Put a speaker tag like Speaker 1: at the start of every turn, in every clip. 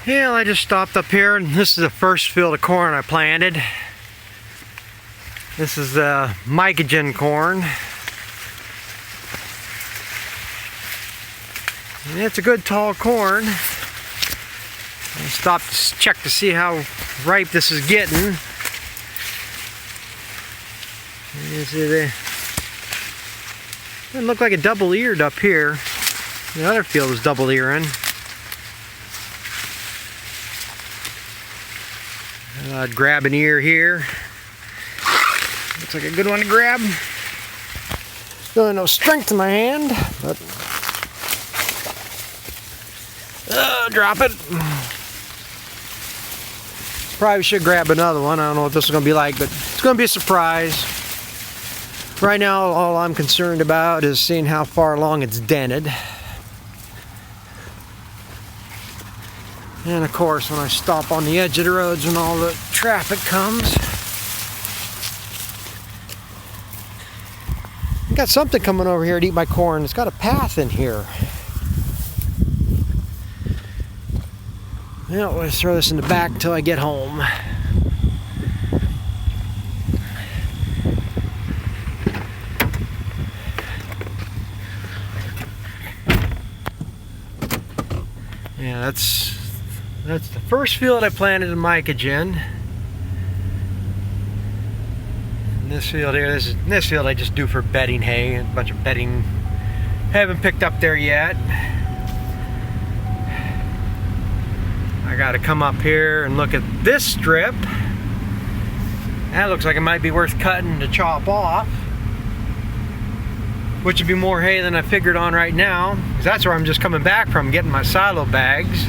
Speaker 1: Yeah, I just stopped up here, and this is the first field of corn I planted. This is mycogen corn. And it's a good tall corn. I stopped to check to see how ripe this is getting. It doesn't look like a double-eared up here. The other field is double-earing. I'd grab an ear here. Looks like a good one to grab. Really no strength in my hand, but drop it. Probably should grab another one. I don't know what this is going to be like, but it's going to be a surprise. Right now, all I'm concerned about is seeing how far along it's dented. And of course, when I stop on the edge of the roads when all the traffic comes. I got something coming over here to eat my corn. It's got a path in here. Well, let's throw this in the back until I get home. Yeah, that's the first field I planted in mycogen. And this field here, this field I just do for bedding hay, a bunch of bedding. Haven't picked up there yet. I got to come up here and look at this strip. That looks like it might be worth cutting to chop off, which would be more hay than I figured on right now, because that's where I'm just coming back from, getting my silo bags.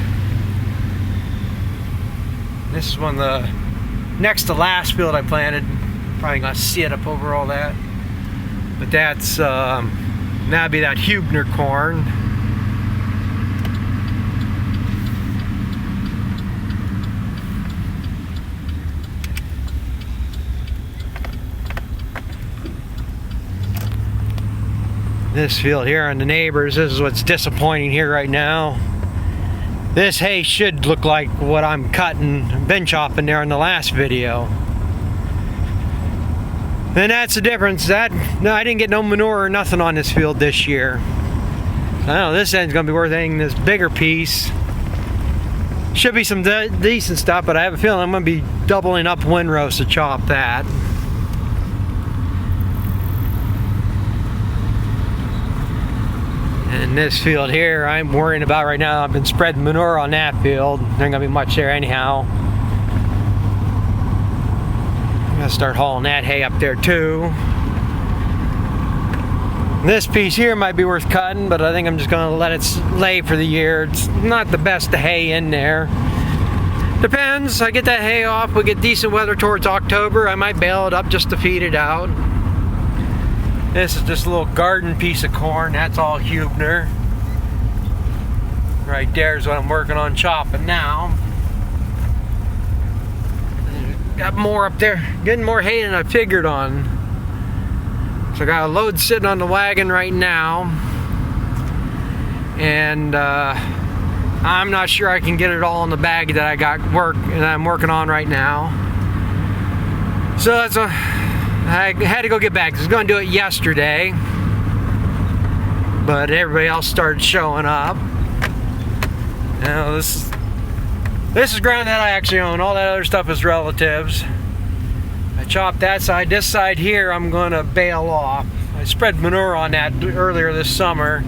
Speaker 1: This is one of the next to last field I planted. Probably gonna see it up over all that, but that's that'd be that Huebner corn. This field here on the neighbors, this is what's disappointing here right now. This hay should look like what I'm cutting, been chopping there in the last video. And that's the difference. No, I didn't get no manure or nothing on this field this year. I know this end's gonna be worth anything. This bigger piece should be some decent stuff, but I have a feeling I'm gonna be doubling up windrows to chop that. And this field here, I'm worrying about right now. I've been spreading manure on that field. There ain't gonna be much there anyhow. I'm gonna start hauling that hay up there too. This piece here might be worth cutting, but I think I'm just gonna let it lay for the year. It's not the best hay in there. Depends. I get that hay off, we get decent weather towards October, I might bale it up just to feed it out. This is just a little garden piece of corn. That's all Huebner. Right there is what I'm working on chopping now. Got more up there. Getting more hay than I figured on. So I got a load sitting on the wagon right now. And I'm not sure I can get it all in the bag that I'm working on right now. So that's I had to go get back. I was going to do it yesterday, but everybody else started showing up. Now this is ground that I actually own. All that other stuff is relatives. I chopped that side. This side here I'm going to bale off. I spread manure on that earlier this summer,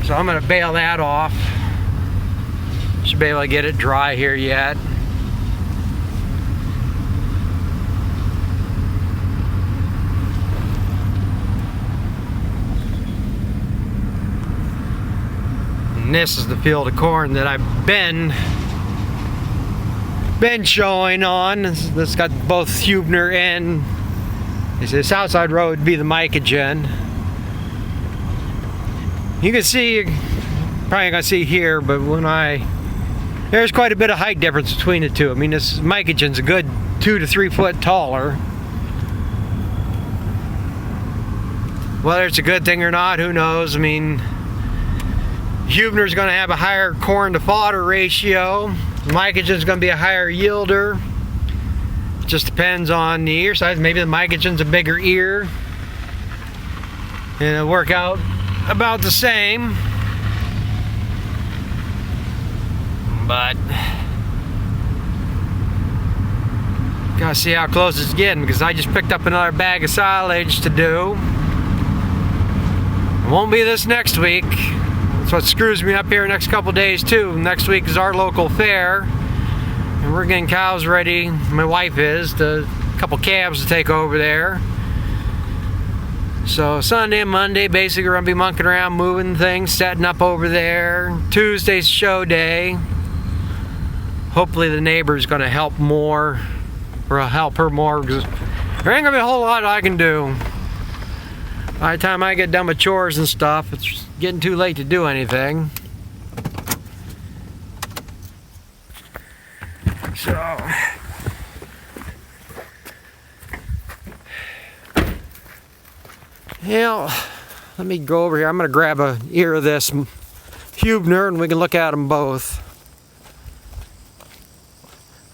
Speaker 1: so I'm going to bale that off. Should be able to get it dry here yet. And this is the field of corn that I've been showing on. This got both Huebner and the Southside Road would be the mycogen. You can see, probably gonna see here, but there's quite a bit of height difference between the two. I mean, this mycogen's a good 2 to 3 foot taller. Whether it's a good thing or not, who knows? I mean, Huebner's going to have a higher corn to fodder ratio. Mycogen's going to be a higher yielder. It just depends on the ear size. Maybe the Mycogen's a bigger ear, and it'll work out about the same. But gotta see how close it's getting, because I just picked up another bag of silage to do. It won't be this next week. That's what screws me up here next couple days too. Next week is our local fair, and we're getting cows ready. My wife is, a couple calves to take over there. So Sunday and Monday, basically we're gonna be monkeying around, moving things, setting up over there. Tuesday's show day. Hopefully the neighbor's gonna help more, or I'll help her more, because there ain't gonna be a whole lot I can do. By the time I get done with chores and stuff, it's getting too late to do anything. So let me go over here. I'm gonna grab a ear of this Huebner and we can look at them both.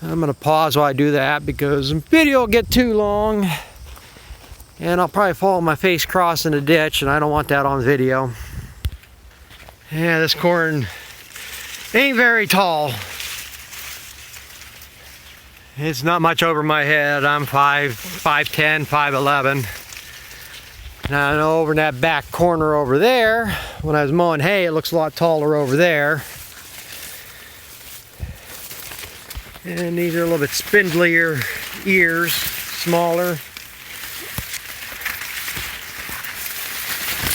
Speaker 1: I'm going to pause while I do that, because the video will get too long and I'll probably fall on my face crossing a ditch, and I don't want that on video. Yeah, this corn ain't very tall. It's not much over my head. I'm 5'10", 5'11". Now I know over in that back corner over there, when I was mowing hay, it looks a lot taller over there. And these are a little bit spindlier ears, smaller.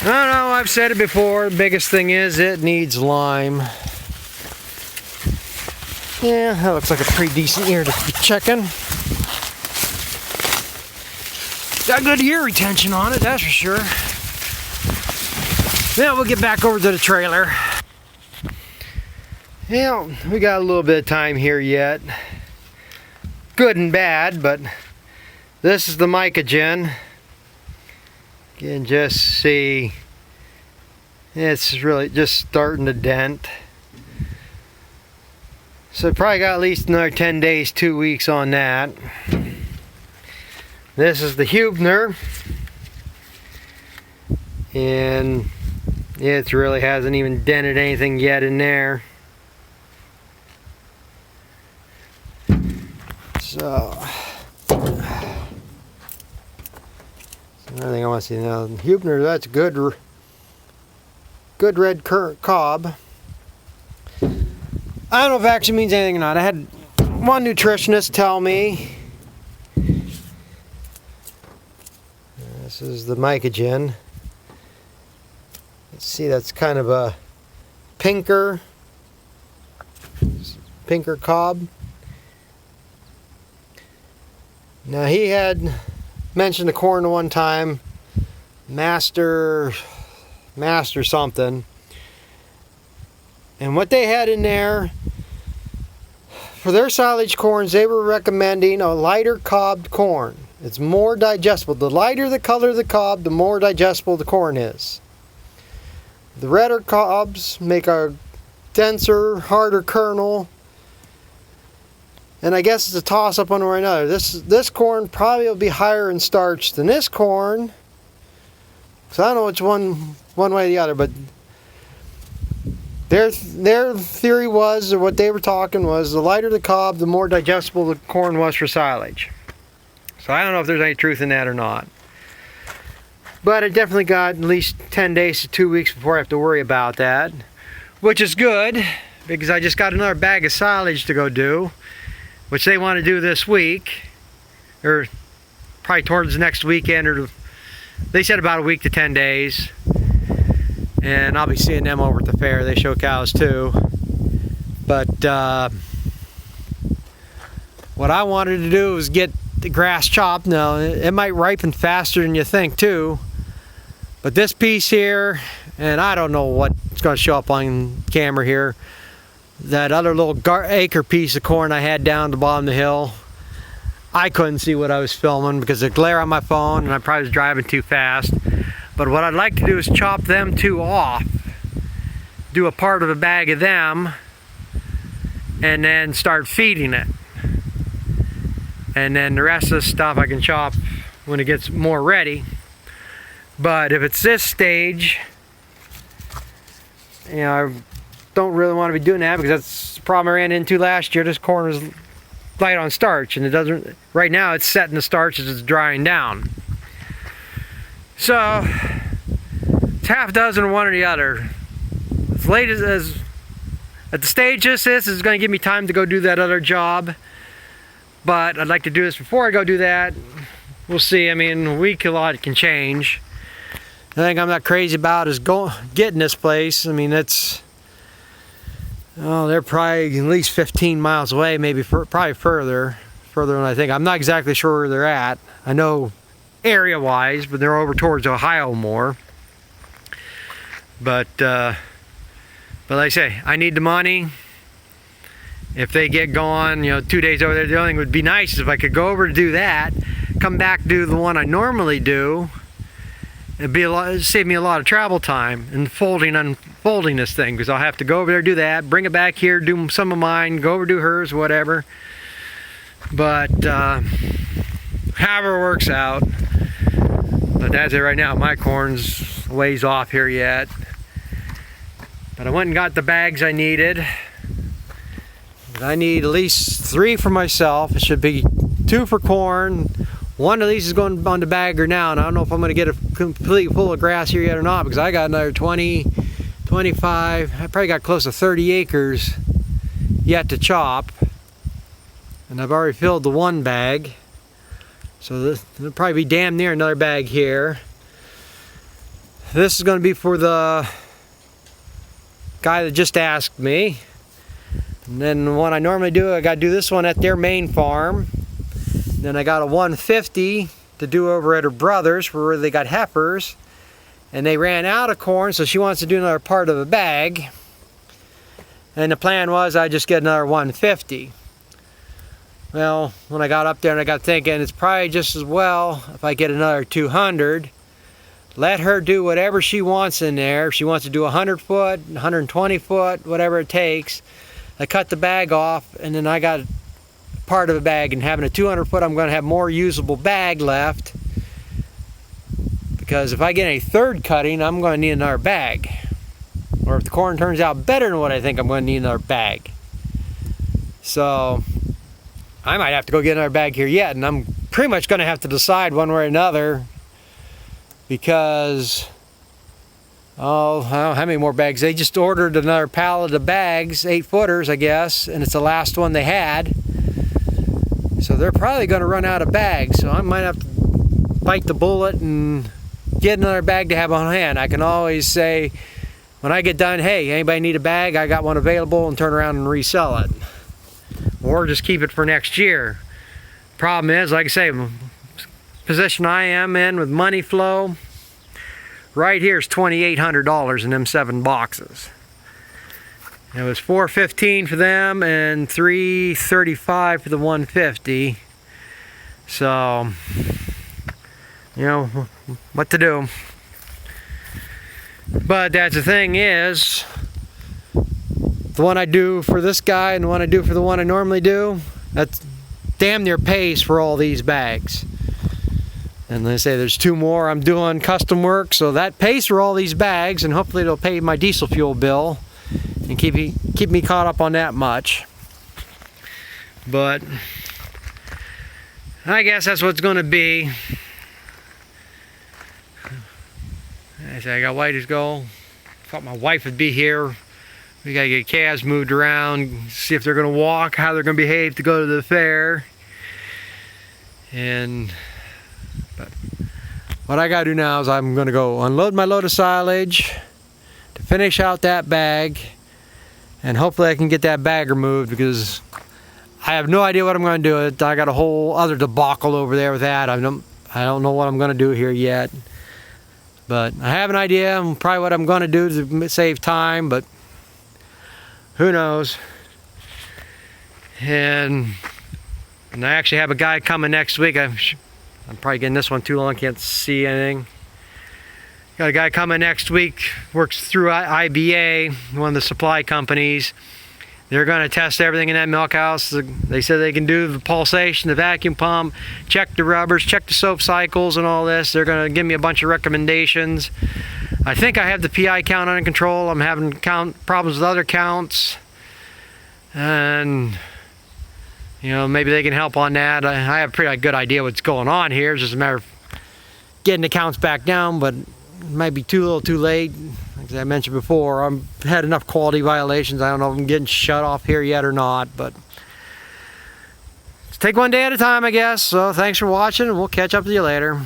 Speaker 1: I don't know, I've said it before, the biggest thing is it needs lime. Yeah, that looks like a pretty decent ear to be checking. Got good ear retention on it, that's for sure. Now we'll get back over to the trailer. Yeah, we got a little bit of time here yet. Good and bad, but this is the Mycogen. You can just see it's really just starting to dent. So probably got at least another 10 days, 2 weeks on that. This is the Huebner, and it really hasn't even dented anything yet in there. So, another thing I want to see now, Huebner, that's good red cob. I don't know if it actually means anything or not. I had one nutritionist tell me, this is the Mycogen. Let's see, that's kind of a pinker cob. Now he had mentioned the corn one time, master something, and what they had in there for their silage corns, they were recommending a lighter cobbed corn. It's more digestible. The lighter the color of the cob, the more digestible the corn is. The redder cobs make a denser, harder kernel. And I guess it's a toss-up one way or another. This corn probably will be higher in starch than this corn. So I don't know which one way or the other, but their theory was, or what they were talking was, the lighter the cob, the more digestible the corn was for silage. So I don't know if there's any truth in that or not. But I definitely got at least 10 days to 2 weeks before I have to worry about that. Which is good, because I just got another bag of silage to go do, which they want to do this week, or probably towards next weekend, or they said about a week to 10 days. And I'll be seeing them over at the fair. They show cows too. But what I wanted to do was get the grass chopped. Now, it might ripen faster than you think too. But this piece here, and I don't know what's going to show up on camera here, that other little acre piece of corn I had down the bottom of the hill, I couldn't see what I was filming because of the glare on my phone, and I probably was driving too fast. But what I'd like to do is chop them two off do a part of a bag of them, and then start feeding it. And then the rest of the stuff I can chop when it gets more ready. But if it's this stage, you know, I don't really want to be doing that, because that's the problem I ran into last year. This corn is light on starch, and it doesn't, right now it's setting the starch as it's drying down. So it's half dozen or one or the other. As late as at the stage this is going to give me time to go do that other job, but I'd like to do this before I go do that. We'll see. I mean, a week, a lot can change. The thing I'm not crazy about is getting this place. I mean, it's, oh, they're probably at least 15 miles away, maybe probably further than I think. I'm not exactly sure where they're at. I know area-wise, but they're over towards Ohio more. But like I say, I need the money. If they get going, you know, 2 days over there, the only thing would be nice is if I could go over to do that, come back, do the one I normally do. It'd save me a lot of travel time and unfolding this thing, because I'll have to go over there, do that, bring it back here, do some of mine, go over, do hers, whatever. But however it works out. But that's it right now. My corn's ways off here yet. But I went and got the bags I needed. I need at least 3 for myself. It should be 2 for corn. One of these is going on the bagger now, and I don't know if I'm going to get it completely full of grass here yet or not, because I got another 20, 25, I probably got close to 30 acres yet to chop. And I've already filled the one bag. So there'll probably be damn near another bag here. This is going to be for the guy that just asked me. And then the one I normally do, I got to do this one at their main farm. Then I got a 150 to do over at her brother's, where they got heifers. And they ran out of corn, so she wants to do another part of a bag. And the plan was I'd just get another 150. Well, when I got up there and I got thinking, it's probably just as well if I get another 200. Let her do whatever she wants in there. If she wants to do 100 foot, 120 foot, whatever it takes. I cut the bag off, and then I got part of a bag, and having a 200 foot, I'm going to have more usable bag left, because if I get a third cutting, I'm going to need another bag. Or if the corn turns out better than what I think, I'm going to need another bag. So I might have to go get another bag here yet, and I'm pretty much going to have to decide one way or another, because oh, I don't know how many more bags. They just ordered another pallet of bags, 8-footers, I guess, and it's the last one they had. So they're probably going to run out of bags. So I might have to bite the bullet and get another bag to have on hand. I can always say, when I get done, hey, anybody need a bag? I got one available, and turn around and resell it. Or just keep it for next year. Problem is, like I say, position I am in with money flow, right here is $2,800 in them 7 boxes. It was $415 for them and $335 for the 150. So, you know what to do. But that's the thing is, the one I do for this guy and the one I do for the one I normally do, that's damn near pays for all these bags. And they say there's 2 more I'm doing custom work, so that pays for all these bags, and hopefully it'll pay my diesel fuel bill and keep me caught up on that much. But I guess that's what it's going to be. I say I got way to go. Thought my wife would be here. We got to get calves moved around, see if they're going to walk, how they're going to behave to go to the fair. But what I got to do now is I'm going to go unload my load of silage to finish out that bag, and hopefully I can get that bag removed, because I have no idea what I'm going to do with it. I got a whole other debacle over there with that. I don't know what I'm going to do here yet, but I have an idea and probably what I'm going to do to save time, but who knows. And I actually have a guy coming next week. I'm probably getting this one too long, can't see anything. Got a guy coming next week, works through IBA, one of the supply companies. They're going to test everything in that milk house. They said they can do the pulsation, the vacuum pump, check the rubbers, check the soap cycles and all this. They're going to give me a bunch of recommendations. I think I have the PI count under control. I'm having problems with other counts. And, you know, maybe they can help on that. I have a pretty good idea what's going on here. It's just a matter of getting the counts back down, but it might be a little too late. Like I mentioned before, I've had enough quality violations. I don't know if I'm getting shut off here yet or not, but let's take one day at a time, I guess. So thanks for watching, and we'll catch up with you later.